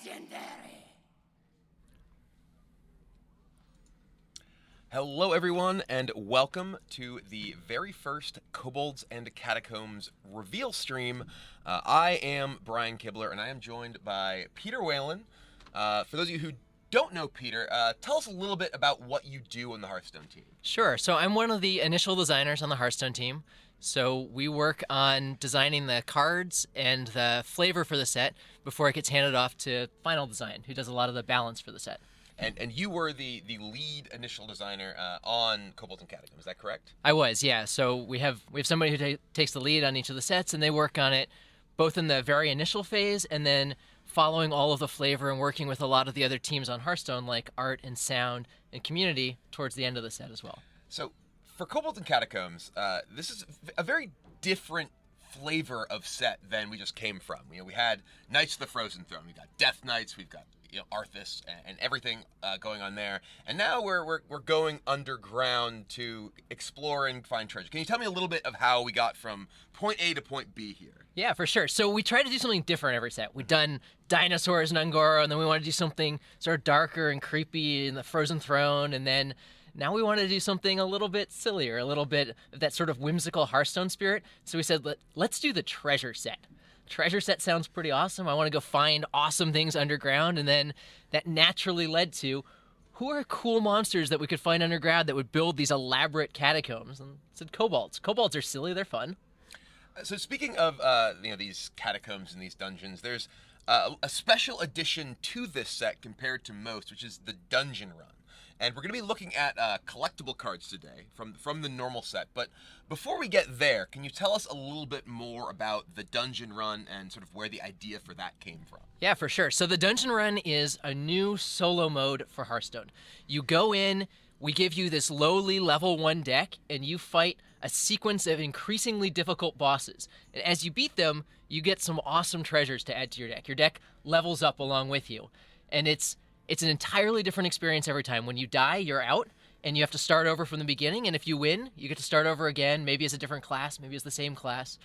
Legendary. Hello everyone, and welcome to the very first Kobolds and Catacombs reveal stream. I am Brian Kibler, and I am joined by Peter Whalen. For those of you who don't know Peter, tell us a little bit about what you do on the Hearthstone team. Sure. So I'm one of the initial designers on the Hearthstone team. So we work on designing the cards and the flavor for the set before it gets handed off to Final Design, who does a lot of the balance for the set. And you were the lead initial designer on Kobolds and Catacombs, is that correct? I was, yeah. So we have somebody who takes the lead on each of the sets, and they work on it both in the very initial phase and then following all of the flavor and working with a lot of the other teams on Hearthstone, like art and sound and community, towards the end of the set as well. So for Kobolds and Catacombs, this is a very different flavor of set than we just came from. You know, we had Knights of the Frozen Throne, we got Death Knights, we've got Arthas and everything going on there, and now we're going underground to explore and find treasure. Can you tell me a little bit of how we got from point A to point B here? Yeah, for sure. So we try to do something different every set. We've done dinosaurs and Ungoro, and then we want to do something sort of darker and creepy in the Frozen Throne, and then now we want to do something a little bit sillier, a little bit of that sort of whimsical Hearthstone spirit. So we said, let's do the treasure set. Treasure set sounds pretty awesome. I want to go find awesome things underground, and then that naturally led to who are cool monsters that we could find underground that would build these elaborate catacombs, and said kobolds. Kobolds are silly, they're fun. So speaking of these catacombs and these dungeons, there's a special addition to this set compared to most, which is the Dungeon Run. And we're going to be looking at collectible cards today from the normal set. But before we get there, can you tell us a little bit more about the Dungeon Run and sort of where the idea for that came from? Yeah, for sure. So the Dungeon Run is a new solo mode for Hearthstone. You go in, we give you this lowly level 1 deck, and you fight a sequence of increasingly difficult bosses. And as you beat them, you get some awesome treasures to add to your deck. Your deck levels up along with you. And it's an entirely different experience every time. When you die, you're out, and you have to start over from the beginning. And if you win, you get to start over again, maybe as a different class, maybe as the same class.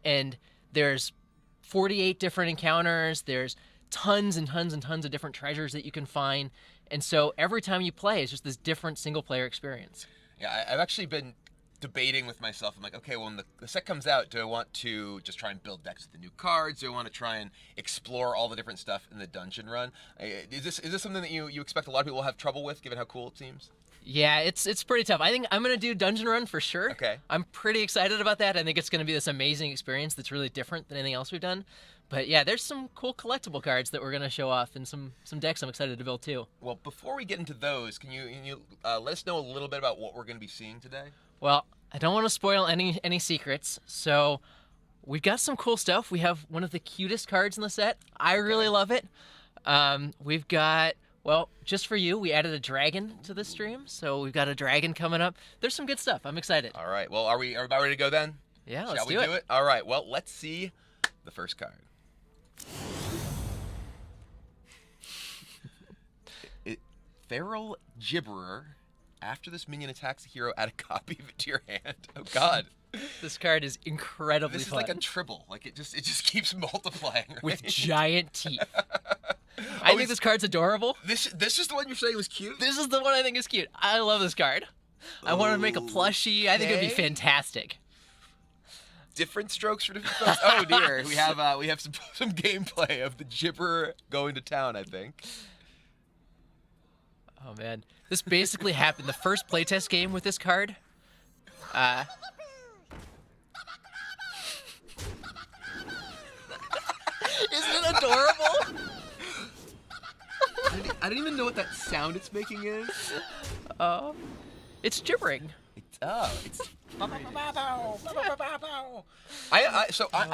And there's 48 different encounters. There's tons and tons and tons of different treasures that you can find. And so every time you play, it's just this different single-player experience. Yeah, I've actually been debating with myself. I'm like, okay, well, when the set comes out, do I want to just try and build decks with the new cards? Do I want to try and explore all the different stuff in the Dungeon Run? Is this something that you expect a lot of people will have trouble with, given how cool it seems? Yeah, it's pretty tough. I think I'm going to do Dungeon Run for sure. Okay. I'm pretty excited about that. I think it's going to be this amazing experience that's really different than anything else we've done. But yeah, there's some cool collectible cards that we're going to show off, and some decks I'm excited to build too. Well, before we get into those, can you let us know a little bit about what we're going to be seeing today? Well, I don't want to spoil any secrets, so we've got some cool stuff. We have one of the cutest cards in the set. I really love it. We've got, well, just for you, we added a dragon to the stream, so we've got a dragon coming up. There's some good stuff. I'm excited. All right. Well, are we about ready to go then? Yeah, Shall let's we do it. All right. Well, let's see the first card. Ferrell Jibberer. After this minion attacks a hero, add a copy of it to your hand. Oh God. This card is incredibly This is fun. like a tribble. Like it just keeps multiplying. Right? With giant teeth. I think this card's adorable. This is the one you're saying was cute? This is the one I think is cute. I love this card. I want to make a plushie. I think it'd be Okay. fantastic. Different strokes for different folks. Oh dear. We have some gameplay of the Gibberer going to town, I think. Oh man, this basically happened the first playtest game with this card. Isn't it adorable? I don't even know what that sound it's making is. It's gibbering. It's I'm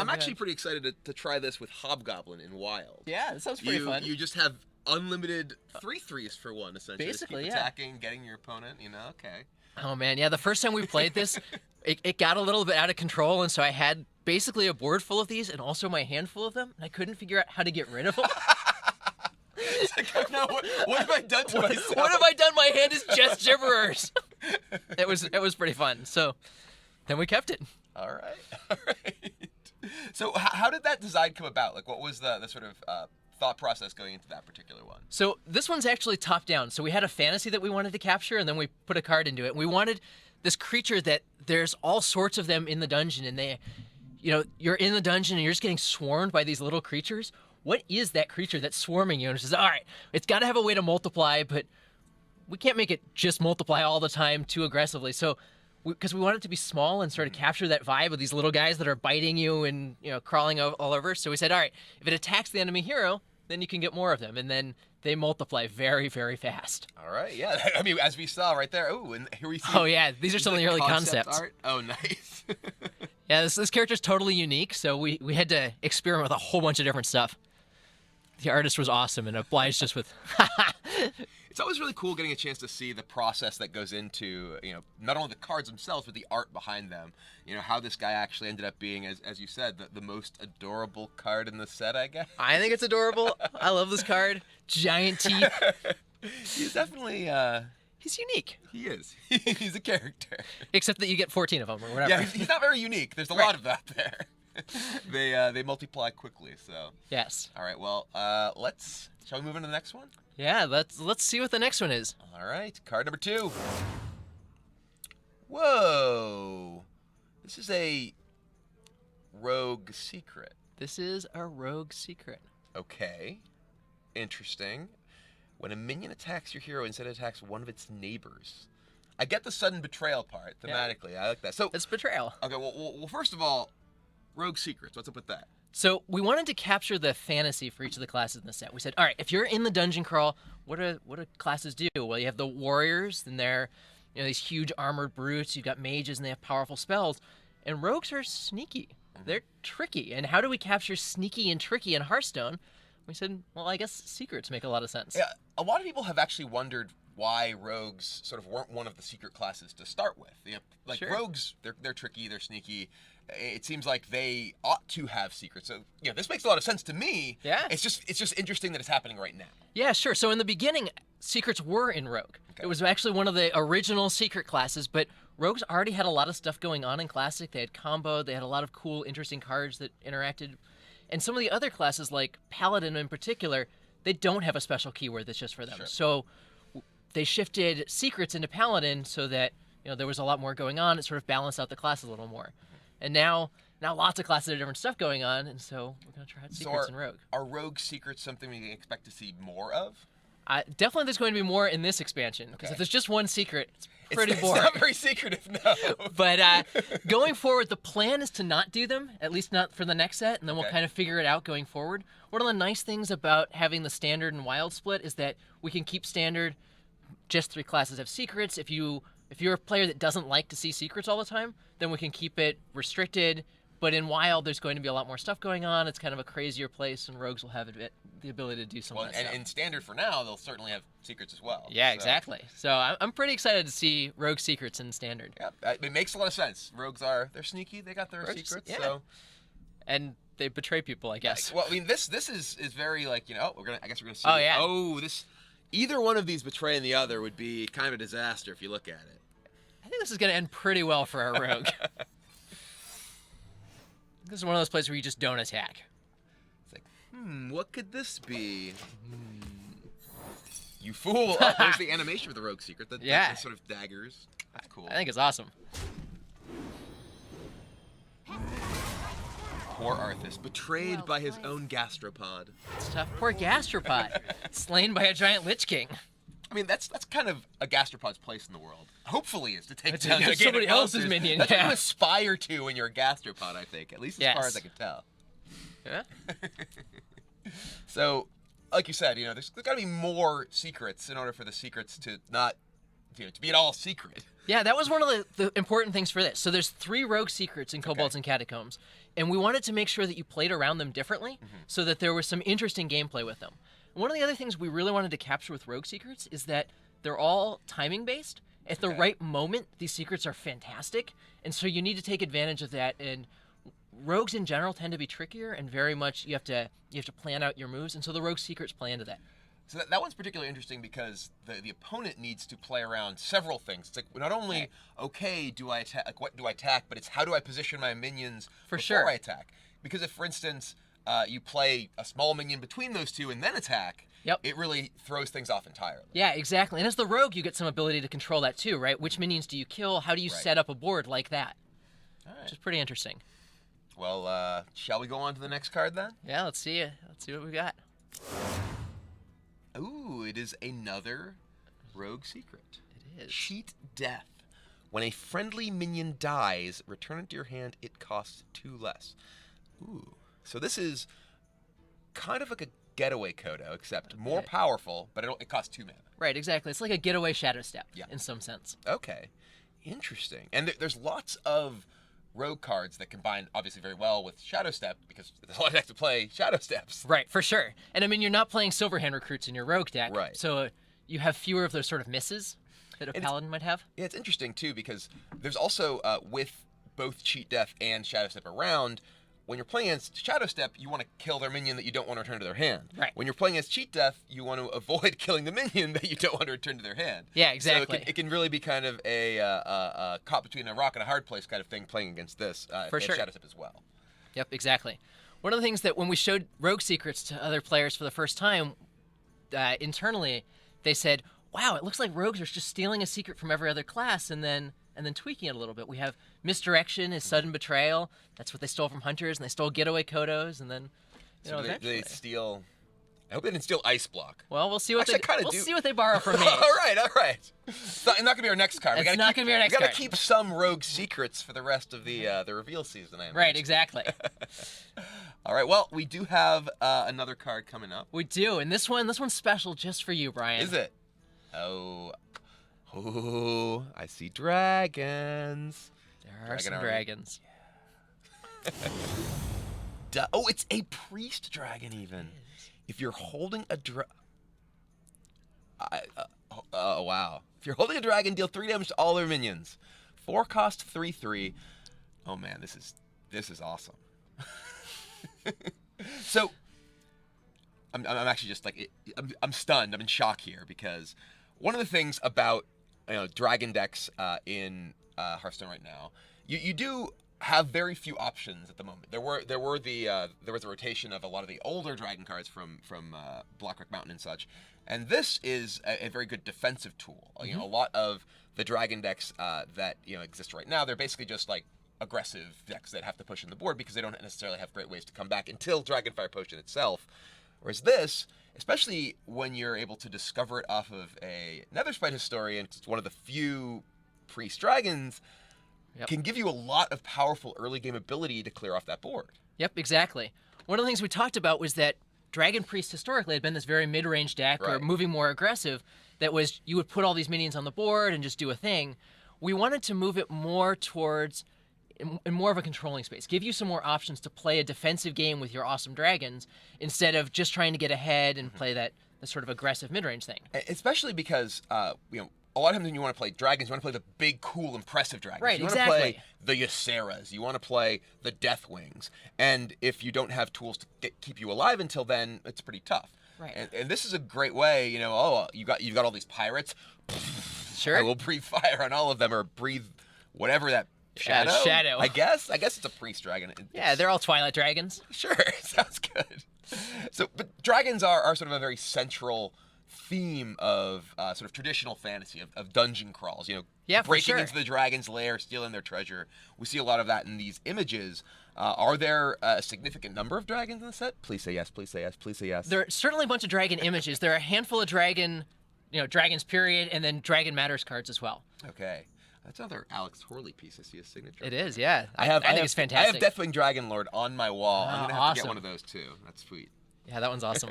actually pretty excited to try this with Hobgoblin in Wild. Yeah, that sounds pretty fun. You just have unlimited 3/3s for one, essentially. Basically, just keep yeah. attacking, getting your opponent, okay. Oh man, yeah, the first time we played this, it got a little bit out of control, and so I had basically a board full of these and also my hand full of them, and I couldn't figure out how to get rid of them. It's like, no, what have I done to myself? What have I done? My hand is just gibberers. It was pretty fun. So then we kept it. All right. So how did that design come about? Like, what was the sort of thought process going into that particular one? So this one's actually top down. So we had a fantasy that we wanted to capture, and then we put a card into it. We wanted this creature that there's all sorts of them in the dungeon, and they, you're in the dungeon and you're just getting swarmed by these little creatures. What is that creature that's swarming you? And it says, all right, it's got to have a way to multiply, but we can't make it just multiply all the time too aggressively. So, because we want it to be small and sort of capture that vibe of these little guys that are biting you and crawling all over. So we said, all right, if it attacks the enemy hero, then you can get more of them, and then they multiply very, very fast. All right, yeah. I mean, as we saw right there. Oh, and here we see. Oh yeah, these are some of the early concepts. Art. Oh, nice. Yeah, this character's totally unique, so we had to experiment with a whole bunch of different stuff. The artist was awesome and obliged us with. It's always really cool getting a chance to see the process that goes into, not only the cards themselves, but the art behind them. How this guy actually ended up being, as you said, the most adorable card in the set, I guess. I think it's adorable. I love this card. Giant teeth. He's definitely... He's unique. He is. He's a character. Except that you get 14 of them or whatever. Yeah, he's not very unique. There's a lot of that there. They multiply quickly, so... Yes. All right, well, shall we move into the next one? Yeah, let's see what the next one is. All right, card number 2. Whoa. This is a rogue secret. This is a rogue secret. Okay. Interesting. When a minion attacks your hero, instead it attacks one of its neighbors. I get the sudden betrayal part thematically. Yeah. I like that. So it's betrayal. Okay, well, first of all, rogue secrets. What's up with that? So we wanted to capture the fantasy for each of the classes in the set. We said, all right, if you're in the dungeon crawl, what do classes do? Well, you have the warriors, and they're these huge armored brutes. You've got mages, and they have powerful spells. And rogues are sneaky. They're tricky. And how do we capture sneaky and tricky in Hearthstone? We said, well, I guess secrets make a lot of sense. Yeah, a lot of people have actually wondered why rogues sort of weren't one of the secret classes to start with. Sure. Rogues, they're tricky, they're sneaky. It seems like they ought to have secrets. So, this makes a lot of sense to me. Yeah. It's just interesting that it's happening right now. Yeah, sure. So in the beginning, secrets were in Rogue. Okay. It was actually one of the original secret classes, but Rogues already had a lot of stuff going on in Classic. They had combo, they had a lot of cool, interesting cards that interacted. And some of the other classes, like Paladin in particular, they don't have a special keyword that's just for them. Sure. So they shifted secrets into Paladin so that there was a lot more going on. It sort of balanced out the class a little more. And now lots of classes have different stuff going on, and so we're going to try out secrets in Rogue. Are Rogue secrets something we can expect to see more of? Definitely there's going to be more in this expansion, because if there's just one secret, it's pretty boring. It's not very secretive, no. But going forward, the plan is to not do them, at least not for the next set, and then we'll kind of figure it out going forward. One of the nice things about having the Standard and Wild split is that we can keep Standard, just 3 classes have secrets. If you're a player that doesn't like to see secrets all the time, then we can keep it restricted. But in Wild, there's going to be a lot more stuff going on. It's kind of a crazier place, and Rogues will have the ability to do some of that stuff. And in Standard for now, they'll certainly have secrets as well. Yeah, exactly. So I'm pretty excited to see Rogue secrets in Standard. Yeah, it makes a lot of sense. Rogues they're sneaky. They got their secrets. Yeah. So. And they betray people, I guess. Well, I mean, this is very I guess we're gonna see. Oh yeah. Either one of these betraying the other would be kind of a disaster if you look at it. I think this is gonna end pretty well for our Rogue. This is one of those places where you just don't attack. It's like, what could this be? You fool! Oh, there's the animation of the Rogue secret. The sort of daggers. That's cool. I think it's awesome. Poor Arthas, betrayed by his own gastropod. It's tough. Poor gastropod, slain by a giant Lich King. I mean, that's kind of a gastropod's place in the world. Hopefully, is to take down somebody else's minion. That's what you aspire to when you're a gastropod, I think. At least as far as I can tell. Yeah. So, like you said, there's got to be more secrets in order for the secrets to not, to be at all secret. Yeah, that was one of the important things for this. So there's 3 rogue secrets in Kobolds and Catacombs, and we wanted to make sure that you played around them differently, so that there was some interesting gameplay with them. One of the other things we really wanted to capture with rogue secrets is that they're all timing based. At the right moment, these secrets are fantastic, and so you need to take advantage of that. And rogues in general tend to be trickier, and very much you have to plan out your moves, and so the rogue secrets play into that. So that one's particularly interesting because the opponent needs to play around several things. It's like not only do I attack, what do I attack, but it's how do I position my minions before I attack. Because if, for instance, you play a small minion between those two and then attack, Yep. it really throws things off entirely. Yeah, exactly. And as the rogue, you get some ability to control that too, right? Which minions do you kill? How do you Right. set up a board like that? All right. Which is pretty interesting. Well, shall we go on to the next card then? Yeah, let's see. Let's see what we got. Ooh, it is another rogue secret. It is. Cheat Death. When a friendly minion dies, return it to your hand, it costs 2 less. Ooh. So this is kind of like a getaway Kodo, except more powerful, but it costs 2 mana. Right, exactly. It's like a getaway Shadow Step in some sense. Okay. Interesting. And there's lots of rogue cards that combine obviously very well with Shadow Step because there's a lot of decks to play Shadow Steps. Right, for sure. And I mean, you're not playing Silverhand recruits in your rogue deck, Right. so you have fewer of those sort of misses that a paladin might have. Yeah, it's interesting too because there's also with both Cheat Death and Shadow Step around, when you're playing as Shadow Step, you want to kill their minion that you don't want to return to their hand. Right. When you're playing as Cheat Death, you want to avoid killing the minion that you don't want to return to their hand. Yeah, exactly. So it can really be kind of a caught between a rock and a hard place kind of thing playing against this For sure. Shadow Step as well. Yep, exactly. One of the things that when we showed rogue secrets to other players for the first time, internally, they said, wow, it looks like rogues are just stealing a secret from every other class and then tweaking it a little bit. We have Misdirection is Sudden Betrayal. That's what they stole from Hunters, and they stole Getaway Kodos, and then, So they eventually. steal... I hope they didn't steal Ice Block. Well, we'll see what Actually, I kinda we'll do. see what they borrow from me. all right. It's not going to be our next card. It's not gonna be our next We got card. to keep some rogue secrets for the rest of the reveal season. I imagine. Right, exactly. All right. Well, we do have another card coming up. We do, and this one's special just for you, Brian. Is it? Oh, I see dragons. There are some dragons. Oh, it's a priest dragon even. If you're holding a oh wow. If you're holding a dragon, deal 3 damage to all their minions. 4 cost 3/3. Oh man, this is awesome. So I'm actually just like I'm stunned. I'm in shock here because one of the things about dragon decks in Hearthstone right now, you do have very few options at the moment. There was a rotation of a lot of the older dragon cards from Blackrock Mountain and such, and this is a very good defensive tool. A lot of the dragon decks that exist right now, they're basically just like aggressive decks that have to push in the board because they don't necessarily have great ways to come back until Dragonfire Potion itself. Whereas this, especially when you're able to discover it off of a Netherspite Historian, it's one of the few priest dragons. Yep. Can give you a lot of powerful early game ability to clear off that board. Yep, exactly. One of the things we talked about was that Dragon Priest historically had been this very mid-range deck or Right. moving more aggressive that was you would put all these minions on the board and just do a thing. We wanted to move it more towards in more of a controlling space. Give you some more options to play a defensive game with your awesome dragons instead of just trying to get ahead and play that sort of aggressive mid-range thing. Especially because a lot of times when you want to play dragons, you want to play the big, cool, impressive dragons. Right, you want exactly. to play the Ysseras. You want to play the Deathwings. And if you don't have tools to keep you alive until then, it's pretty tough. Right. And this is a great way, you've got all these pirates. Sure. I will breathe fire on all of them, or breathe whatever that shadow. Shadow. I guess it's a priest dragon. Yeah, they're all Twilight dragons. Sure, sounds good. But dragons are sort of a very central theme of sort of traditional fantasy of dungeon crawls. Yeah, for breaking sure. into the dragon's lair, stealing their treasure. We see a lot of that in these images. Are there a significant number of dragons in the set? Please say yes. Please say yes. Please say yes. There are certainly a bunch of dragon images. There are a handful of dragons period, and then Dragon Matters cards as well. Okay. That's another Alex Horley piece. I see his signature. It is, yeah. I think it's fantastic. I have Deathwing Dragon Lord on my wall. I'm gonna have to get awesome. one of those too. That's sweet. Yeah, that one's awesome.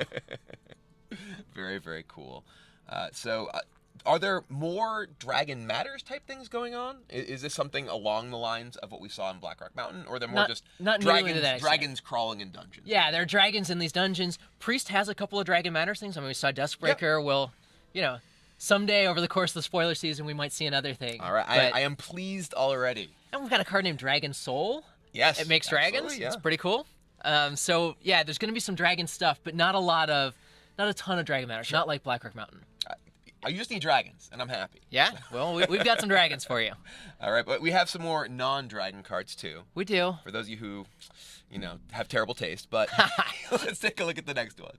Very, very cool. Are there more Dragon Matters type things going on? Is this something along the lines of what we saw in Blackrock Mountain, or are there more just not nearly to that extent. dragons crawling in dungeons? Yeah, there are dragons in these dungeons. Priest has a couple of Dragon Matters things. I mean, we saw Duskbreaker. Well, someday over the course of the spoiler season, we might see another thing. All right, I am pleased already. And we've got a card named Dragon Soul. Yes, It makes dragons. yeah. It's pretty cool. So yeah, there's going to be some dragon stuff, but not a ton of Dragon Matters. Not like Blackrock Mountain. I just need dragons, and I'm happy. Yeah? Well, we've got some dragons for you. All right, but we have some more non-dragon cards, too. We do. For those of you who, have terrible taste, but let's take a look at the next one.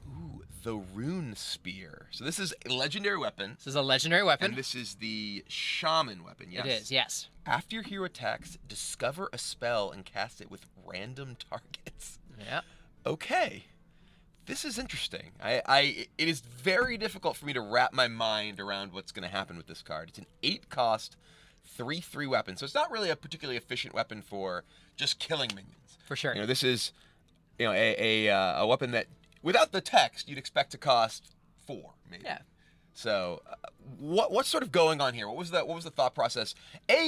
Ooh, the Rune Spear. So this is a legendary weapon. This is a legendary weapon. And this is the Shaman weapon, yes? It is, yes. After your hero attacks, discover a spell and cast it with random targets. Yeah. Okay. This is interesting. It is very difficult for me to wrap my mind around what's going to happen with this card. It's an 8-cost, 3/3 weapon, so it's not really a particularly efficient weapon for just killing minions. For sure. This is, a weapon that without the text you'd expect to cost 4, maybe. Yeah. So, what's sort of going on here? What was the thought process?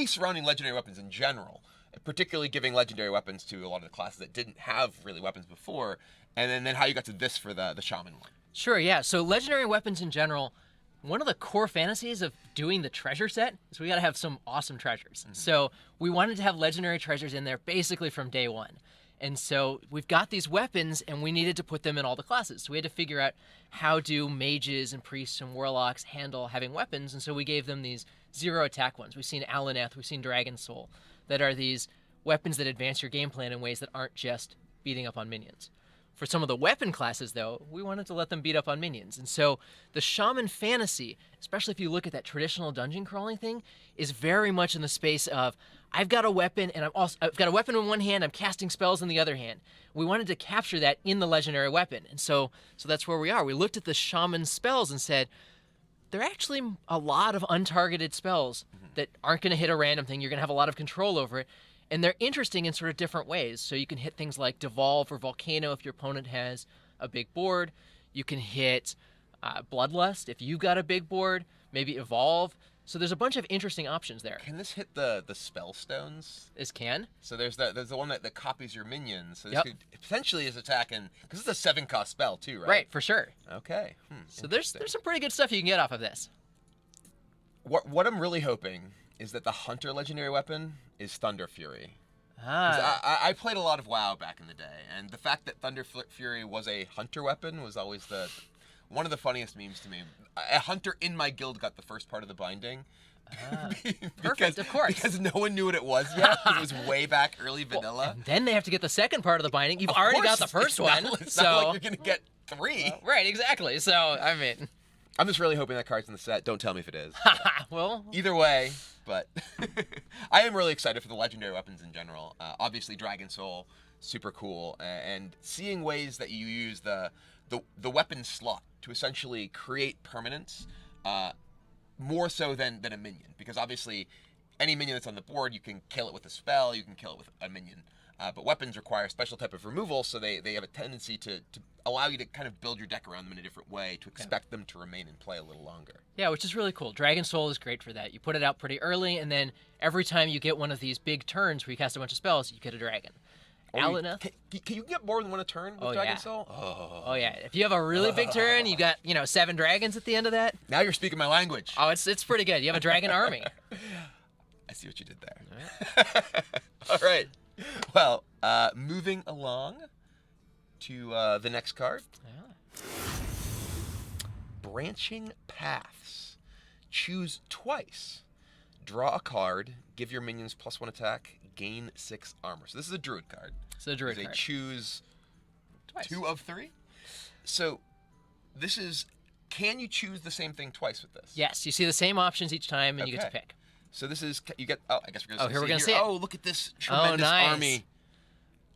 Surrounding legendary weapons in general, particularly giving legendary weapons to a lot of the classes that didn't have really weapons before. And then how you got to this for the Shaman one. Sure, yeah. So legendary weapons in general, one of the core fantasies of doing the treasure set is we got to have some awesome treasures. Mm-hmm. So we wanted to have legendary treasures in there basically from day one. And so we've got these weapons and we needed to put them in all the classes. So we had to figure out how do mages and priests and warlocks handle having weapons. And so we gave them these 0 attack ones. We've seen Alaneth, we've seen Dragon Soul, that are these weapons that advance your game plan in ways that aren't just beating up on minions. For some of the weapon classes, though, we wanted to let them beat up on minions. And so the Shaman fantasy, especially if you look at that traditional dungeon crawling thing, is very much in the space of, I've got a weapon, and I've got a weapon in one hand, I'm casting spells in the other hand. We wanted to capture that in the legendary weapon. And so that's where we are. We looked at the Shaman spells and said, there are actually a lot of untargeted spells that aren't going to hit a random thing. You're going to have a lot of control over it. And they're interesting in sort of different ways. So you can hit things like Devolve or Volcano if your opponent has a big board. You can hit Bloodlust if you've got a big board. Maybe Evolve. So there's a bunch of interesting options there. Can this hit the spell stones? This can. So there's the one that copies your minions. So this could potentially is attacking, because it's a 7-cost spell too, right? Right, for sure. Okay. So there's some pretty good stuff you can get off of this. What I'm really hoping is that the Hunter legendary weapon is Thunder Fury. I played a lot of WoW back in the day, and the fact that Thunder Fury was a Hunter weapon was always one of the funniest memes to me. A Hunter in my guild got the first part of the binding. Perfect, of course. Because no one knew what it was yet. It was way back early vanilla. Well, and then they have to get the second part of the binding. You've already got the first one. It's not like you're going to get 3. Right, exactly. So, I mean... I'm just really hoping that card's in the set. Don't tell me if it is. Well... Either way, but I am really excited for the legendary weapons in general. Obviously, Dragon Soul, super cool. And seeing ways that you use the weapon slot to essentially create permanence, more so than a minion. Because obviously, any minion that's on the board, you can kill it with a spell, you can kill it with a minion. But weapons require a special type of removal, so they have a tendency to allow you to kind of build your deck around them in a different way, to expect them to remain in play a little longer. Yeah, which is really cool. Dragon Soul is great for that. You put it out pretty early, and then every time you get one of these big turns where you cast a bunch of spells, you get a dragon. Alaneth. Can you get more than one a turn with Dragon Soul? Oh, yeah. If you have a really big turn, you got 7 dragons at the end of that. Now you're speaking my language. Oh, it's pretty good. You have a dragon army. I see what you did there. All right. Well, moving along to the next card. Yeah. Branching Paths. Choose twice. Draw a card. Give your minions +1 attack. Gain 6 armor. So this is a Druid card. It's a Druid card. They choose twice. 2 of 3. So this is... Can you choose the same thing twice with this? Yes. You see the same options each time, and you get to pick. So this is, you get, I guess we're going to here we're going to see it. Oh, look at this tremendous army.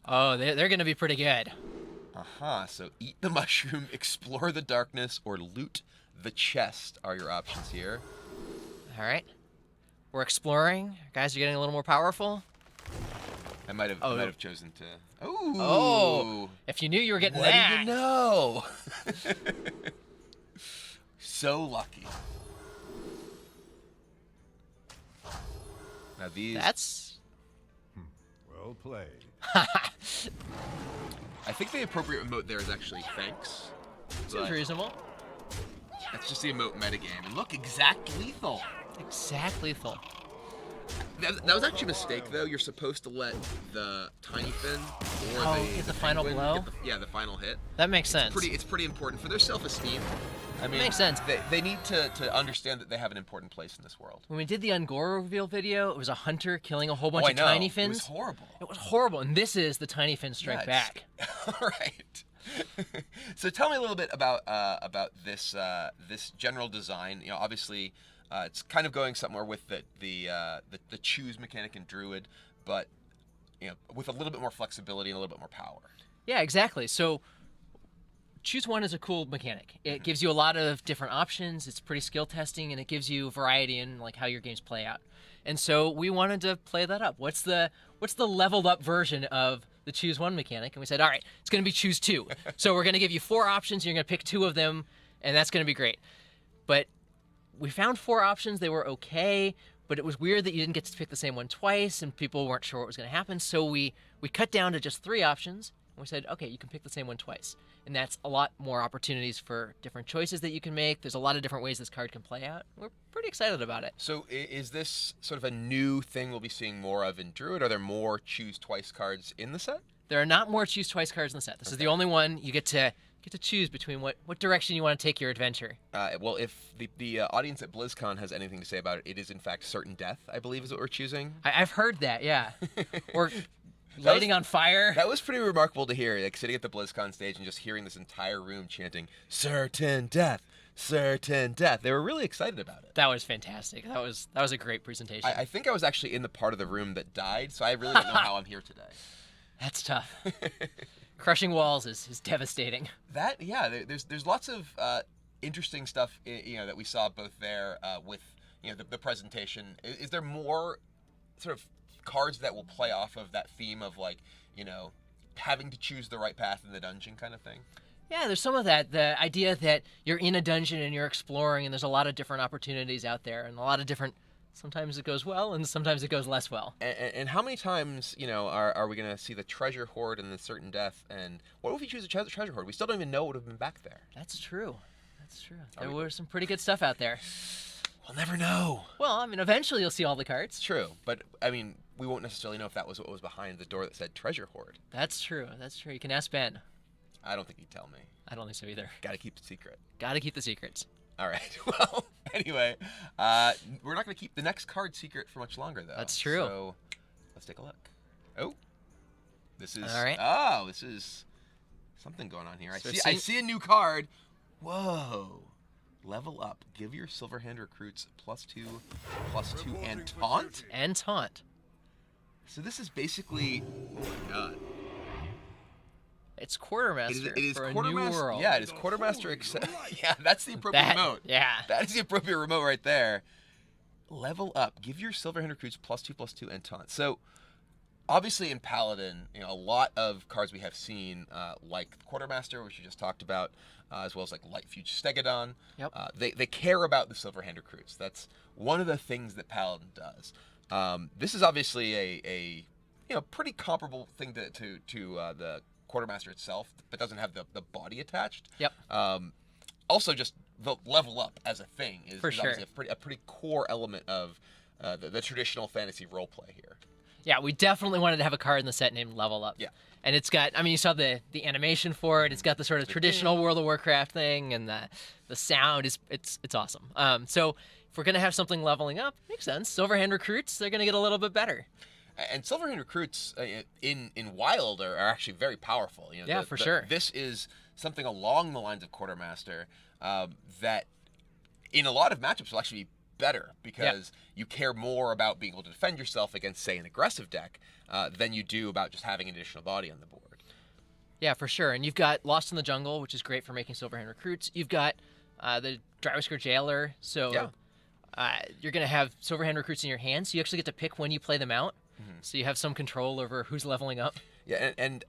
Oh, they're going to be pretty good. So eat the mushroom, explore the darkness, or loot the chest are your options here. All right. We're exploring. Guys are getting a little more powerful. I might have chosen to. Ooh. Oh, if you knew you were getting that. What do you know? So lucky. Now these... That's... Well played. I think the appropriate emote there is actually thanks. Seems reasonable. That's just the emote metagame. And look, exact lethal. Exact lethal. That was actually a mistake, though. You're supposed to let the tiny fin or get the final blow? The final hit. That makes sense. It's pretty important for their self-esteem. I mean, makes sense. They need to understand that they have an important place in this world. When we did the Ungora reveal video, it was a hunter killing a whole bunch of tiny fins. It was horrible. It was horrible, and this is the tiny fin strike back. All right. So tell me a little bit about this general design. You know, obviously, it's kind of going somewhere with the choose mechanic in Druid, but you know, with a little bit more flexibility and a little bit more power. Yeah, exactly. So choose one is a cool mechanic. It gives you a lot of different options. It's pretty skill testing, and it gives you variety in like how your games play out. And so we wanted to play that up. What's the leveled up version of the choose one mechanic? And we said, all right, it's going to be choose two. So we're going to give you 4 options. You're going to pick 2 of them, and that's going to be great. But we found 4 options. They were okay, but it was weird that you didn't get to pick the same one twice, and people weren't sure what was going to happen. So we cut down to just 3 options, and we said, okay, you can pick the same one twice. And that's a lot more opportunities for different choices that you can make. There's a lot of different ways this card can play out. We're pretty excited about it. So is this sort of a new thing we'll be seeing more of in Druid? Are there more choose twice cards in the set? There are not more choose twice cards in the set. This is the only one. You get to choose between what direction you want to take your adventure. Well, if the audience at BlizzCon has anything to say about it, it is in fact certain death, I believe, is what we're choosing. I've heard that, yeah. Or lighting on fire. That was pretty remarkable to hear, like sitting at the BlizzCon stage and just hearing this entire room chanting, certain death, certain death. They were really excited about it. That was fantastic. That was a great presentation. I think I was actually in the part of the room that died, so I really don't know how I'm here today. That's tough. Crushing walls is devastating. There's lots of interesting stuff, you know, that we saw both there with, you know, the presentation. Is there more sort of cards that will play off of that theme of, like, you know, having to choose the right path in the dungeon kind of thing? Yeah, there's some of that. The idea that you're in a dungeon and you're exploring, and there's a lot of different opportunities out there, and a lot of different. Sometimes it goes well, and sometimes it goes less well. And how many times, you know, are we going to see the treasure hoard and the certain death? And what if we choose a treasure hoard? We still don't even know what would have been back there. That's true. There were some pretty good stuff out there. We'll never know. Well, I mean, eventually you'll see all the cards. True, but I mean, we won't necessarily know if that was what was behind the door that said treasure hoard. That's true. You can ask Ben. I don't think he'd tell me. I don't think so either. Got to keep the secret. Got to keep the secrets. All right. Well, anyway, we're not going to keep the next card secret for much longer, though. That's true. So let's take a look. Oh, this is. All right. Oh, this is something going on here. So I see a new card. Whoa. Level up. Give your Silverhand recruits +2/+2 and taunt. And taunt. So this is basically. Oh my god. It's Quartermaster it is for Quartermaster, a new world. Yeah, it is Quartermaster. Yeah, that's the appropriate remote. Yeah. That is the appropriate remote right there. Level up. Give your Silverhand recruits +2/+2 and taunt. So, obviously in Paladin, you know, a lot of cards we have seen, like Quartermaster, which you just talked about, as well as like Lightfuge Stegodon. Yep. They care about the Silverhand recruits. That's one of the things that Paladin does. This is obviously a you know, pretty comparable thing to the Quartermaster itself, but doesn't have the body attached. Yep. Also, just the level up as a thing is sure. obviously a pretty core element of the traditional fantasy roleplay here. Yeah, we definitely wanted to have a card in the set named Level Up. Yeah. And it's got, I mean, you saw the animation for it. It's got the sort of traditional World of Warcraft thing, and the sound is it's awesome. So if we're gonna have something leveling up, makes sense. Silverhand recruits, they're gonna get a little bit better. And Silverhand recruits in Wild are actually very powerful. You know, yeah, for sure. This is something along the lines of Quartermaster that in a lot of matchups will actually be better because you care more about being able to defend yourself against, say, an aggressive deck than you do about just having an additional body on the board. Yeah, for sure. And you've got Lost in the Jungle, which is great for making Silverhand recruits. You've got the Drywhisker Jailer, so you're going to have Silverhand recruits in your hand, so you actually get to pick when you play them out. So you have some control over who's leveling up. Yeah, and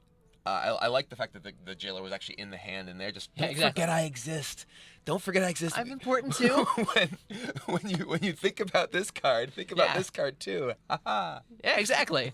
I like the fact that the jailer was actually in the hand, and they're just don't exactly. forget I exist. Don't forget I exist. I'm important too. when you think about this card, think about this card too. Yeah, exactly.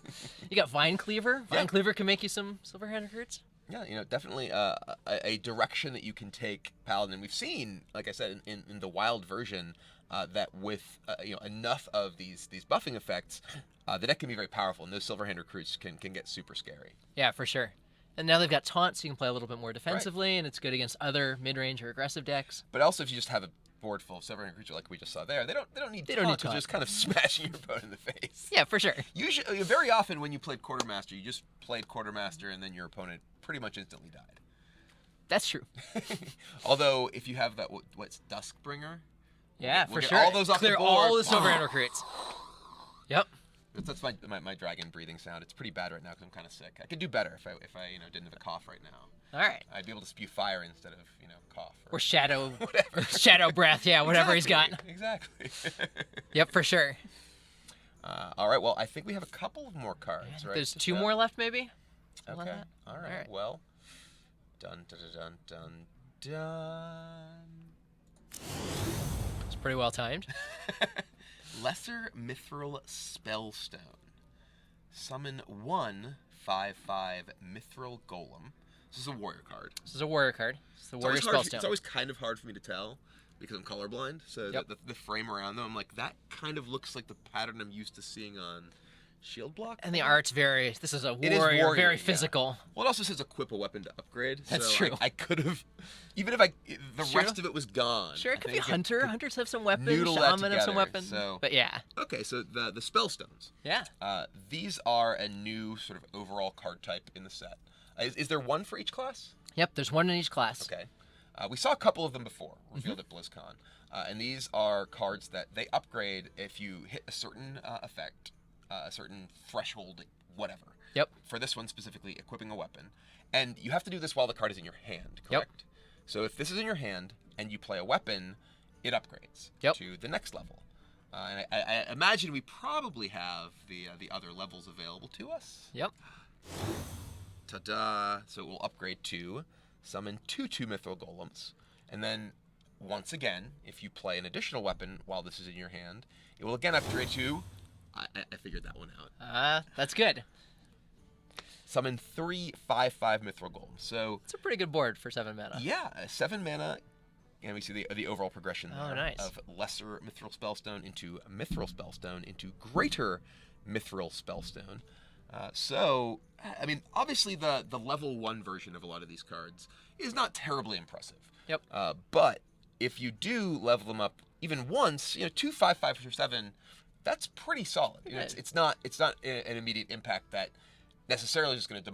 You got Vine Cleaver. Vine Cleaver can make you some Silverhand recruits. Yeah, definitely a direction that you can take Paladin. We've seen, like I said, in the wild version, that with enough of these buffing effects, the deck can be very powerful, and those Silverhand recruits can get super scary. Yeah, for sure. And now they've got taunt, so you can play a little bit more defensively, and it's good against other mid-range or aggressive decks. But also, if you just have a board full of Silverhand recruits like we just saw there, they don't need taunt, because they're just kind of smashing your opponent in the face. Yeah, for sure. Usually, very often when you played Quartermaster, you just played Quartermaster, and then your opponent pretty much instantly died. That's true. Although, if you have that, what's Duskbringer? Yeah, we'll for get sure. all those off Clear the board. all the Silverhand recruits. Yep. That's my dragon breathing sound. It's pretty bad right now because I'm kind of sick. I could do better if I didn't have a cough right now. All right. I'd be able to spew fire instead of cough. Or shadow, shadow breath. Yeah, whatever he's got. Exactly. Yep, for sure. All right. Well, I think we have a couple of more cards, right? There's two more left, maybe. Okay. All right. Well, dun dun dun dun dun. It's pretty well timed. Lesser Mithril Spellstone. Summon 1/5/5 Mithril Golem. This is a warrior card. This is a warrior card. It's the warrior spellstone. It's always kind of hard for me to tell because I'm colorblind. So Yep. the frame around them, I'm like, that kind of looks like the pattern I'm used to seeing on Shield Block. And the art's very. This is a It is warrior, very yeah. physical. Well, it also says equip a weapon to upgrade. That's so true. I could have, even if the Sure. rest of it was gone. Sure, it could be I think hunter. Hunters have some weapons. noodle that Shaman have some together, weapons. so- But yeah. Okay, so the Spellstones. Yeah. These are a new sort of overall card type in the set. Is there one for each class? Yep. There's one in each class. Okay. We saw a couple of them before, revealed at BlizzCon. And these are cards that they upgrade if you hit a certain effect, a certain threshold, whatever. Yep. For this one specifically, equipping a weapon. And you have to do this while the card is in your hand, correct? Yep. So if this is in your hand and you play a weapon, it upgrades to the next level. And I imagine we probably have the other levels available to us. Yep. Ta-da! So it will upgrade to summon 2/2 Mithril Golems. And then, once again, if you play an additional weapon while this is in your hand, it will again upgrade to... I figured that one out. That's good. Summon 3/5/5 Mithril Golems. So It's a pretty good board for 7 mana. yeah, 7 mana, and we see the overall progression there nice. of Lesser Mithril Spellstone into Mithril Spellstone into Greater Mithril Spellstone. So, I mean, obviously the level 1 version of a lot of these cards is not terribly impressive. Yep. But if you do level them up even once, 2, 5, 5, or 7, that's pretty solid. It's not an immediate impact that necessarily is going to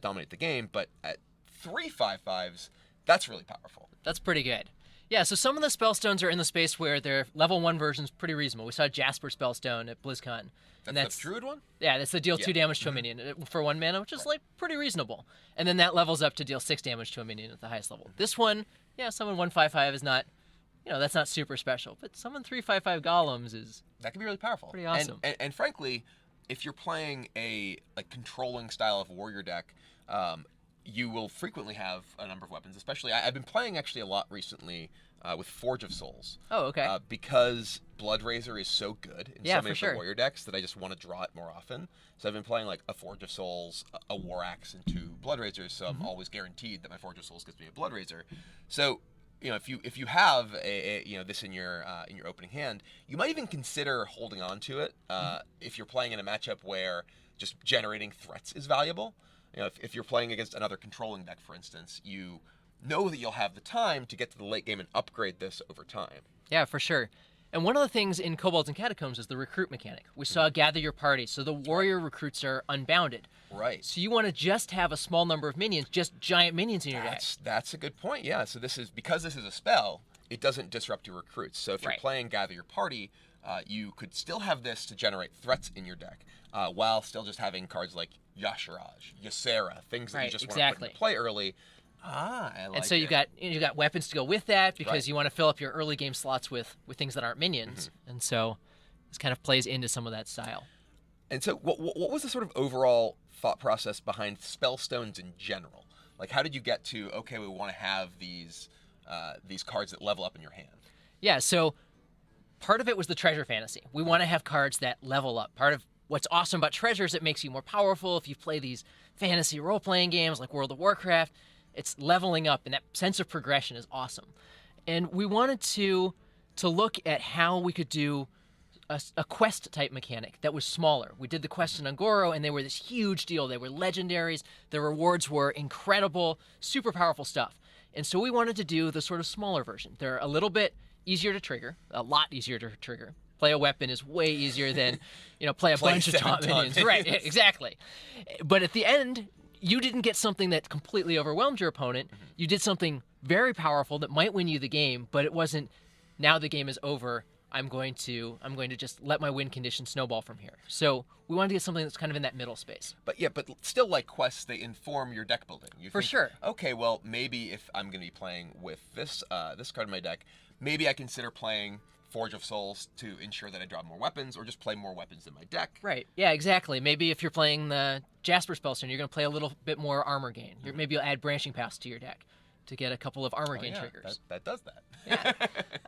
dominate the game, but at 3 5/5s, that's really powerful. That's pretty good. Yeah, so some of the spellstones are in the space where their level 1 version's pretty reasonable. We saw Jasper Spellstone at BlizzCon. That's the Druid one? Yeah, that's the deal 2 damage to a minion for 1 mana, which is like pretty reasonable. And then that levels up to deal 6 damage to a minion at the highest level. This one, summon 1/5/5 is not, that's not super special. But summon 3/5/5 golems is that can be really powerful. Pretty awesome. And frankly, if you're playing a controlling style of warrior deck, you will frequently have a number of weapons. Especially, I've been playing actually a lot recently with Forge of Souls. Oh, okay. Because Bloodrazor is so good in so many of the warrior decks that I just want to draw it more often. So I've been playing like a Forge of Souls, a War Axe, and 2 Bloodrazors. So I'm always guaranteed that my Forge of Souls gives me a Bloodrazor. So if you have this in your opening hand, you might even consider holding on to it if you're playing in a matchup where just generating threats is valuable. If you're playing against another controlling deck, for instance, you know that you'll have the time to get to the late game and upgrade this over time. Yeah, for sure. And one of the things in Kobolds and Catacombs is the recruit mechanic. We saw gather your party, so the warrior recruits are unbounded. Right. So you want to just have a small number of minions, just giant minions in your deck. That's a good point, yeah. So because this is a spell, it doesn't disrupt your recruits. So if you're playing gather your party, you could still have this to generate threats in your deck, while still just having cards like Yasharaj, Ysera, things that you just want to put into play early. I like and so you got weapons to go with that because you want to fill up your early game slots with things that aren't minions, and so this kind of plays into some of that style. And so, what was the sort of overall thought process behind spellstones in general? Like, how did you get to we want to have these cards that level up in your hand? Yeah, so part of it was the treasure fantasy. We want to have cards that level up. Part of what's awesome about treasures, it makes you more powerful. If you play these fantasy role-playing games like World of Warcraft. It's leveling up, and that sense of progression is awesome. And we wanted to look at how we could do a quest-type mechanic that was smaller. We did the quests in Ungoro, and they were this huge deal. They were legendaries. The rewards were incredible, super powerful stuff. And so we wanted to do the sort of smaller version. They're a little bit easier to trigger, a lot easier to trigger. Play a weapon is way easier than, play a bunch of taunt minions. Right, exactly. But at the end, you didn't get something that completely overwhelmed your opponent. You did something very powerful that might win you the game, but it wasn't, now the game is over, I'm going to just let my win condition snowball from here. So we wanted to get something that's kind of in that middle space. But still, like quests, they inform your deck building. You For think, sure. Okay, well, maybe if I'm going to be playing with this card in my deck, maybe I consider playing Forge of Souls to ensure that I draw more weapons, or just play more weapons in my deck. Right. Yeah, exactly. Maybe if you're playing the Jasper Spellstone, you're going to play a little bit more armor gain. Maybe you'll add Branching Paths to your deck to get a couple of armor gain triggers. That does that.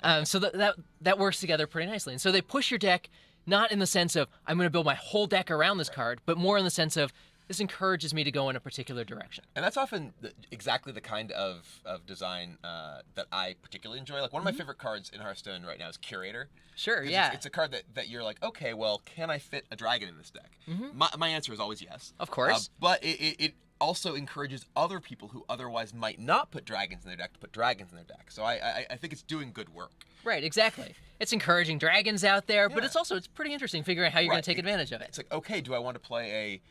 Yeah. So that works together pretty nicely. And so they push your deck not in the sense of I'm going to build my whole deck around this card, but more in the sense of this encourages me to go in a particular direction. And that's often exactly the kind of design that I particularly enjoy. Like one of my favorite cards in Hearthstone right now is Curator. Sure, yeah. It's a card that you're like, okay, well, can I fit a dragon in this deck? My answer is always yes. Of course. But it also encourages other people who otherwise might not put dragons in their deck to put dragons in their deck. So I think it's doing good work. Right, exactly. It's encouraging dragons out there, but it's pretty interesting figuring out how you're going to take advantage of it. It's like, okay, do I want to play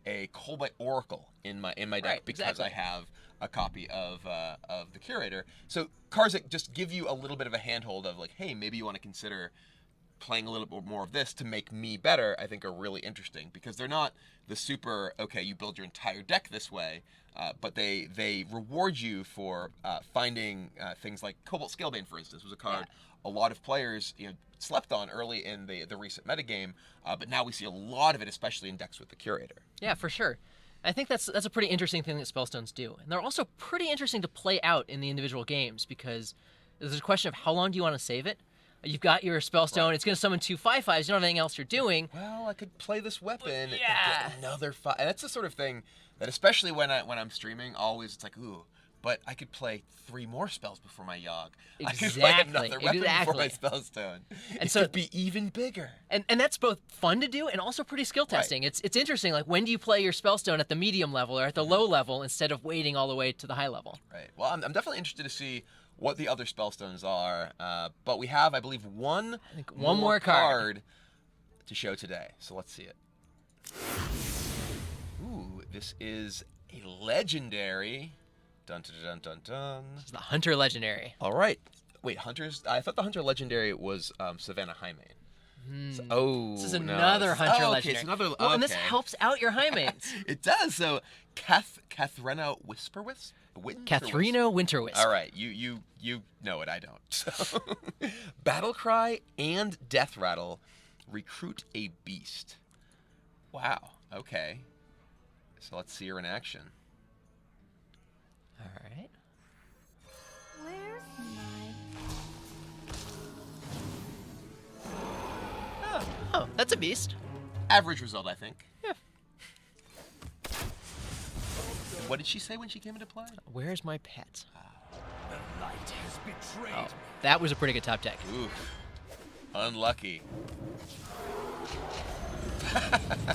a Kobold Oracle in my deck because I have a copy of the Curator? So cards that just give you a little bit of a handhold of like, hey, maybe you want to consider playing a little bit more of this to make me better, I think are really interesting, because they're not the super, okay, you build your entire deck this way, but they reward you for finding things like Cobalt Scalebane, for instance, was a card a lot of players slept on early in the recent metagame, but now we see a lot of it, especially in decks with the Curator. Yeah, for sure. I think that's a pretty interesting thing that Spellstones do. And they're also pretty interesting to play out in the individual games, because there's a question of how long do you want to save it? You've got your Spellstone, it's going to summon 2 5/5s, you don't have anything else you're doing. Well, I could play this weapon and get another 5. And that's the sort of thing that, especially when I'm streaming, always it's like, ooh, but I could play 3 more spells before my Yogg. Exactly. I could play another weapon before my Spellstone. And it so, could be even bigger. And that's both fun to do and also pretty skill testing. Right. It's interesting, like when do you play your Spellstone at the medium level or at the low level instead of waiting all the way to the high level? Right. Well, I'm definitely interested to see what the other Spellstones are, but we have, I believe, one more card to show today. So let's see it. Ooh, this is a legendary. Dun dun dun dun dun. This is the Hunter Legendary. All right. Wait, Hunters? I thought the Hunter Legendary was Savannah Highmane. This is another Hunter Legendary. It's another. Well, and this helps out your Highmanes. It does. So, Kathrena Whisperwisp. Kathrena Winterwisp. All right, you know it. I don't. So, Battle Cry and Death Rattle recruit a beast. Wow. Okay. So let's see her in action. All right. Where's my... Oh, that's a beast. Average result, I think. Yeah. What did she say when she came into play? Where's my pet? The light has betrayed. Oh, that was a pretty good top deck. Oof. Unlucky.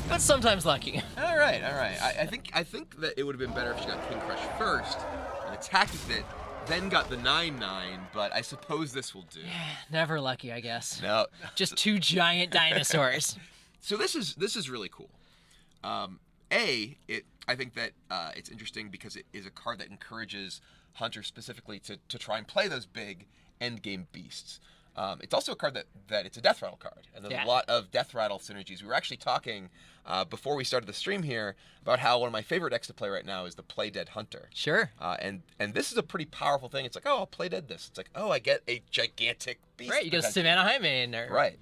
But sometimes lucky. All right. I think that it would have been better if she got King Crush first and attacked with it, then got the 9/9. But I suppose this will do. Never lucky, I guess. No. Just 2 giant dinosaurs. So this is really cool. I think that it's interesting because it is a card that encourages hunters specifically to try and play those big endgame beasts. It's also a card that it's a Death Rattle card, and there's a lot of Death Rattle synergies. We were actually talking before we started the stream here about how one of my favorite decks to play right now is the Play Dead Hunter. Sure. And this is a pretty powerful thing. It's like, oh, I'll Play Dead this. It's like, oh, I get a gigantic beast. Right, you get a Savannah Highmane. Right.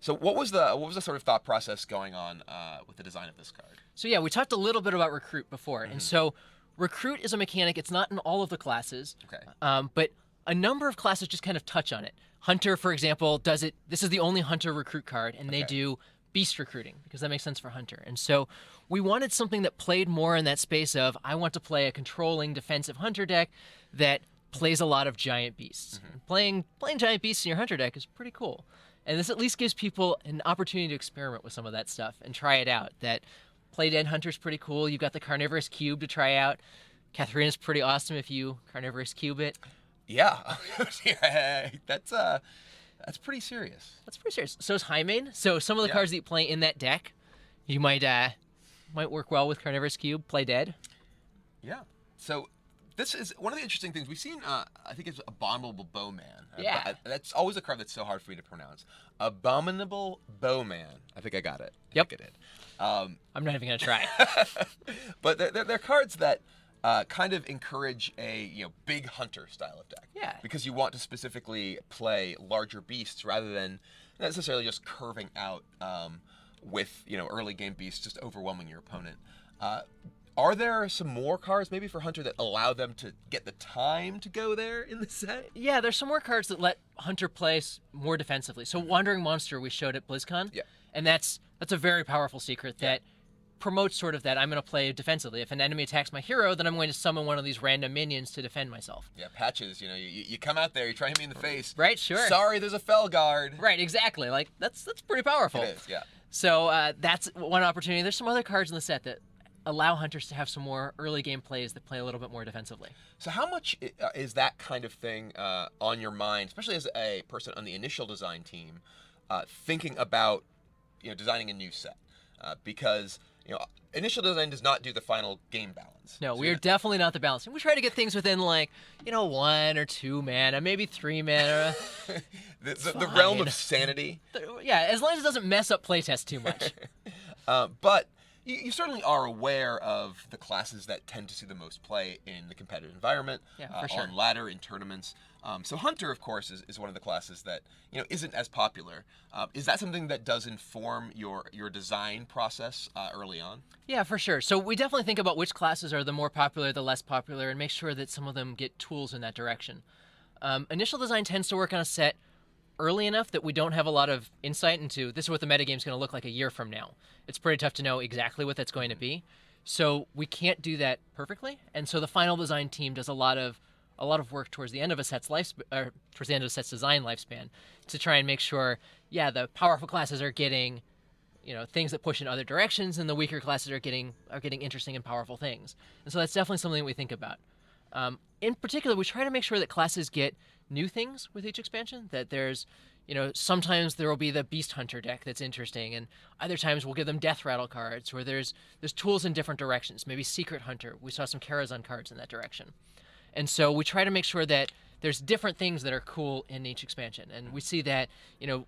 So what was the sort of thought process going on with the design of this card? So yeah, we talked a little bit about Recruit before, and so Recruit is a mechanic. It's not in all of the classes. Okay. But a number of classes just kind of touch on it. Hunter, for example, does it. This is the only Hunter Recruit card, and they do beast recruiting, because that makes sense for Hunter. And so we wanted something that played more in that space of, I want to play a controlling defensive Hunter deck that plays a lot of giant beasts. Playing giant beasts in your Hunter deck is pretty cool. And this at least gives people an opportunity to experiment with some of that stuff and try it out. That Play Dead Hunter's pretty cool. You've got the Carnivorous Cube to try out. Katharina's pretty awesome if you Carnivorous Cube it. Yeah, that's pretty serious. That's pretty serious. So is Highmane. So some of the cards that you play in that deck, you might work well with Carnivorous Cube, Play Dead. Yeah. So this is one of the interesting things we've seen. I think it's Abominable Bowman. Yeah. That's always a card that's so hard for me to pronounce. Abominable Bowman. I think I got it. Yep. I think I did. I'm not even gonna try. But they're cards that kind of encourage a big hunter style of deck. Yeah. Because you want to specifically play larger beasts rather than necessarily just curving out with early game beasts, just overwhelming your opponent. Are there some more cards maybe for Hunter that allow them to get the time to go there in the set? Yeah, there's some more cards that let Hunter play more defensively. So Wandering Monster we showed at BlizzCon. Yeah. And that's a very powerful secret that promotes sort of that I'm going to play defensively. If an enemy attacks my hero, then I'm going to summon one of these random minions to defend myself. Yeah, Patches, you come out there, you try to hit me in the face. Right, sure. Sorry, there's a Felguard. Right, exactly. Like, that's pretty powerful. It is, yeah. So that's one opportunity. There's some other cards in the set that allow Hunters to have some more early game plays that play a little bit more defensively. So how much is that kind of thing on your mind, especially as a person on the initial design team, thinking about designing a new set? Because initial design does not do the final game balance. No, So we are definitely not the balancing. We try to get things within 1 or 2 mana, maybe 3 mana. the realm of sanity. Yeah, as long as it doesn't mess up playtest too much. But you certainly are aware of the classes that tend to see the most play in the competitive environment, Yeah, for sure. on ladder, in tournaments. So Hunter, of course, is one of the classes that isn't as popular. Is that something that does inform your design process early on? Yeah, for sure. So we definitely think about which classes are the more popular, the less popular, and make sure that some of them get tools in that direction. Initial design tends to work on a set early enough that we don't have a lot of insight into this is what the metagame's going to look like a year from now. It's pretty tough to know exactly what that's going to be. So we can't do that perfectly. And so the final design team does a lot of work towards the end of a set's towards the end of a set's design lifespan to try and make sure, the powerful classes are getting, things that push in other directions, and the weaker classes are getting interesting and powerful things. And so that's definitely something that we think about. In particular, we try to make sure that classes get new things with each expansion, that there's, sometimes there will be the Beast Hunter deck that's interesting, and other times we'll give them Death Rattle cards, where there's tools in different directions. Maybe Secret Hunter. We saw some Karazhan cards in that direction. And so we try to make sure that there's different things that are cool in each expansion. And we see that,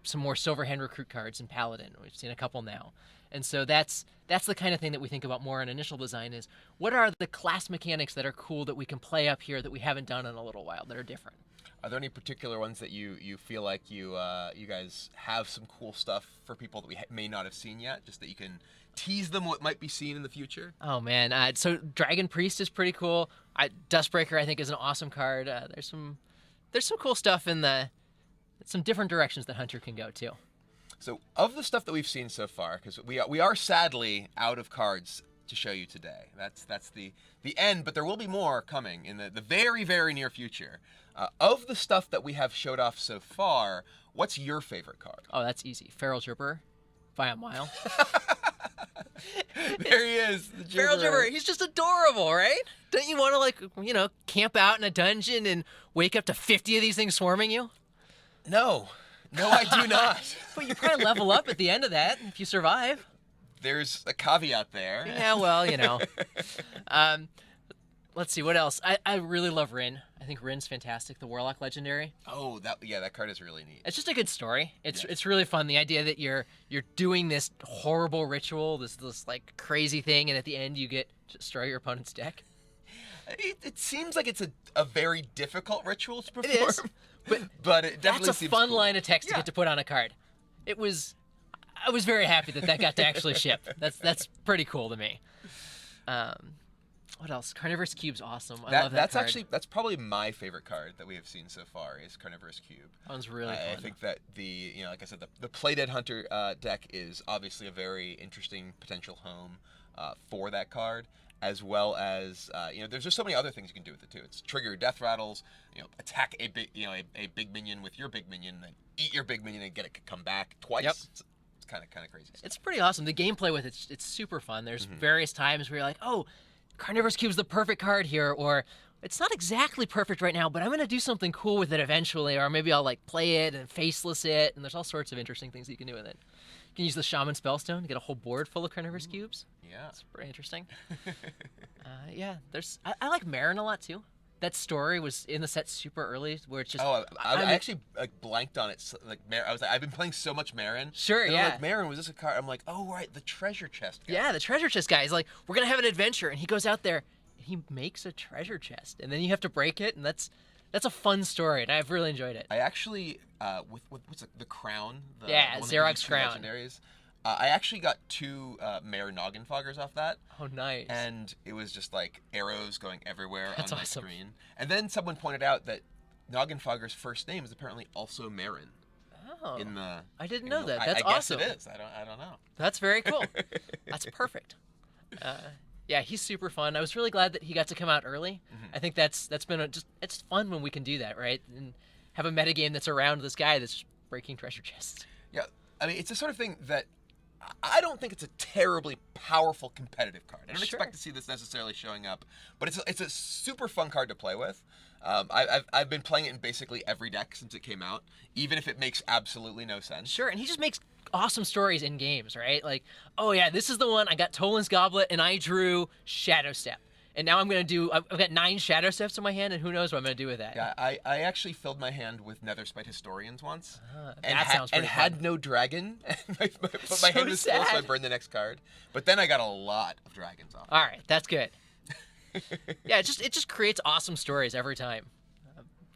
some more Silverhand Recruit cards in Paladin. We've seen a couple now. And so that's the kind of thing that we think about more in initial design is what are the class mechanics that are cool that we can play up here that we haven't done in a little while that are different. Are there any particular ones that you feel like you guys have some cool stuff for people that we may not have seen yet, just that you can tease them what might be seen in the future? Oh man, so Dragon Priest is pretty cool. Dustbreaker I think is an awesome card. There's some cool stuff in some different directions that Hunter can go too. So of the stuff that we've seen so far, because we are sadly out of cards to show you today. That's the end, but there will be more coming in the very, very near future. Of the stuff that we have showed off so far, what's your favorite card? Oh, that's easy. Ferrell Jibberer by a mile. There he is, the Ferrell Jibberer. Jibberer, he's just adorable, right? Don't you want to camp out in a dungeon and wake up to 50 of these things swarming you? No, I do not. But you probably level up at the end of that if you survive. There's a caveat there. Yeah, well, let's see, what else? I really love Rune. I think Rune's fantastic, the Warlock Legendary. Oh, that card is really neat. It's just a good story. Yes. It's really fun. The idea that you're doing this horrible ritual, this crazy thing, and at the end you get to destroy your opponent's deck. It seems like it's a very difficult ritual to perform. It is, but it definitely that's a seems fun cool. line of text to Yeah. get to put on a card. I was very happy that got to actually ship. That's pretty cool to me. What else? Carnivorous Cube's awesome. I That, love that that's card. actually that's probably my favorite card that we have seen so far is Carnivorous Cube. That one's really I fun. think that like I said, the Playdead Hunter deck is obviously a very interesting potential home for that card, as well as there's just so many other things you can do with it too. It's trigger death rattles, attack a big a big minion with your big minion, then eat your big minion and get it to come back twice. Yep. It's kind of crazy stuff. It's pretty awesome. The gameplay with it's super fun. There's various times where you're like, oh, Carnivorous Cube's the perfect card here, or it's not exactly perfect right now, but I'm gonna do something cool with it eventually, or maybe I'll like play it and faceless it, and there's all sorts of interesting things you can do with it. You can use the Shaman Spellstone to get a whole board full of Carnivorous Cubes. Yeah. It's pretty interesting. Yeah, I like Marin a lot too. That story was in the set super early, where it's just. Oh, I actually blanked on it. I was like, I've been playing so much Marin. Sure, and yeah. Like, Marin, was this a card? I'm like, oh right, the treasure chest guy. Yeah, the treasure chest guy is like, we're gonna have an adventure, and he goes out there, and he makes a treasure chest, and then you have to break it, and that's a fun story, and I've really enjoyed it. I actually with what's the crown? The Yeah, one that Xerog's gives you two crown. Legendaries. I actually got 2 Mare Noggin Foggers off that. Oh, nice. And it was just like arrows going everywhere That's on my awesome. screen. And then someone pointed out that Noggin Fogger's first name is apparently also Marin. Oh, In the I didn't in know the- that. I That's awesome. guess it is. I don't know. That's very cool. That's perfect. Yeah, he's super fun. I was really glad that he got to come out early. I think that's been it's fun when we can do that, right? And have a metagame that's around this guy that's just breaking treasure chests. Yeah, I mean, it's the sort of thing that I don't think it's a terribly powerful competitive card. I don't Sure. expect to see this necessarily showing up, but it's a super fun card to play with. I've been playing it in basically every deck since it came out, even if it makes absolutely no sense. Sure, and he just makes awesome stories in games, right? Like, oh yeah, this is the one, I got Toland's Goblet, and I drew Shadow Step. And now I've got 9 Shadow Steps in my hand, and who knows what I'm going to do with that. Yeah, I actually filled my hand with Netherspite Historians once. That sounds pretty had fun. no dragon. But my So hand was full, so I sad. burned the next card. But then I got a lot of dragons off. All right, that's good. Yeah, it just creates awesome stories every time.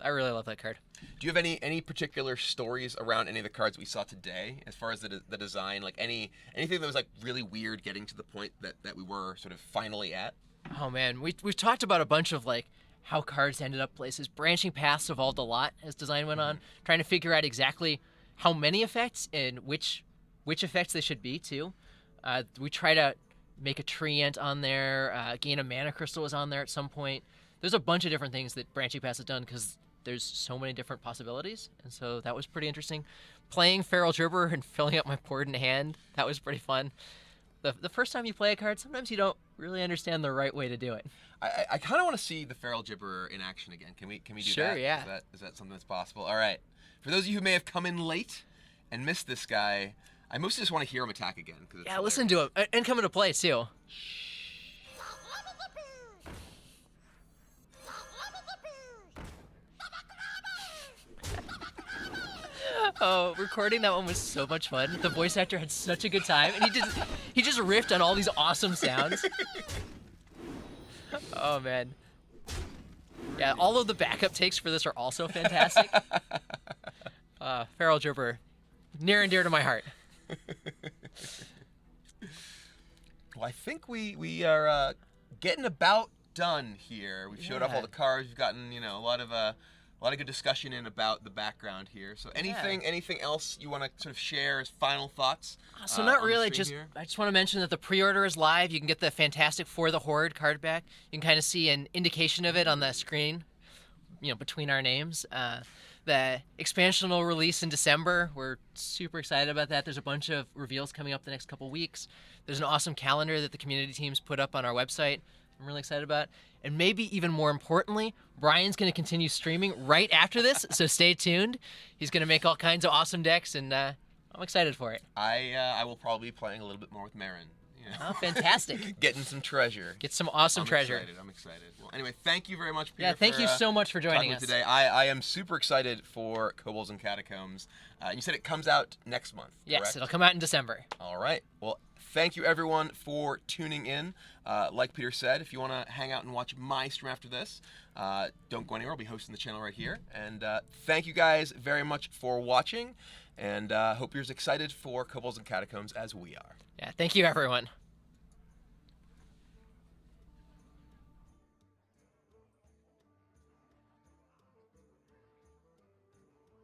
I really love that card. Do you have any particular stories around any of the cards we saw today, as far as the design, like anything that was like really weird, getting to the point that we were sort of finally at? Oh man, we've talked about a bunch of like how cards ended up places. Branching Paths evolved a lot as design went on, trying to figure out exactly how many effects and which effects they should be too. We try to make a Treant on there. Gain a Mana Crystal was on there at some point. There's a bunch of different things that Branching Paths has done because there's so many different possibilities, and so that was pretty interesting. Playing Ferrell Jibberer and filling up my board in hand, that was pretty fun. The first time you play a card, sometimes you don't really understand the right way to do it. I kind of want to see the Ferrell Jibberer in action again. Can we do Sure, that? yeah. Is that something that's possible? All right. For those of you who may have come in late and missed this guy, I mostly just want to hear him attack again. Yeah, listen to him, and come into play too. Oh, recording that one was so much fun. The voice actor had such a good time, and he just riffed on all these awesome sounds. Oh man. Yeah, all of the backup takes for this are also fantastic. Ferrell Jibberer, near and dear to my heart. Well, I think we are getting about done here. We've showed off all Yeah. the cards. We've gotten a lot of good discussion in about the background here. So anything else you want to sort of share as final thoughts? So not on the really. stream here? I just want to mention that the pre-order is live. You can get the Fantastic For the Horde card back. You can kind of see an indication of it on the screen, between our names. The expansion will release in December. We're super excited about that. There's a bunch of reveals coming up the next couple weeks. There's an awesome calendar that the community teams put up on our website. I'm really excited about. And maybe even more importantly, Brian's going to continue streaming right after this, so stay tuned. He's going to make all kinds of awesome decks, and I'm excited for it. I will probably be playing a little bit more with Marin. Oh, fantastic. Getting some treasure. Get some awesome treasure. I'm excited. Well, anyway, thank you very much, Peter. Yeah, thank you so much for joining talking us. today. I am super excited for Kobolds and Catacombs. You said it comes out next month, Yes, correct? it'll come out in December. All right. Well, thank you everyone for tuning in. Like Peter said, if you want to hang out and watch my stream after this, don't go anywhere. I'll be hosting the channel right here. And thank you guys very much for watching. And hope you're as excited for Kobolds and Catacombs as we are. Yeah, thank you, everyone.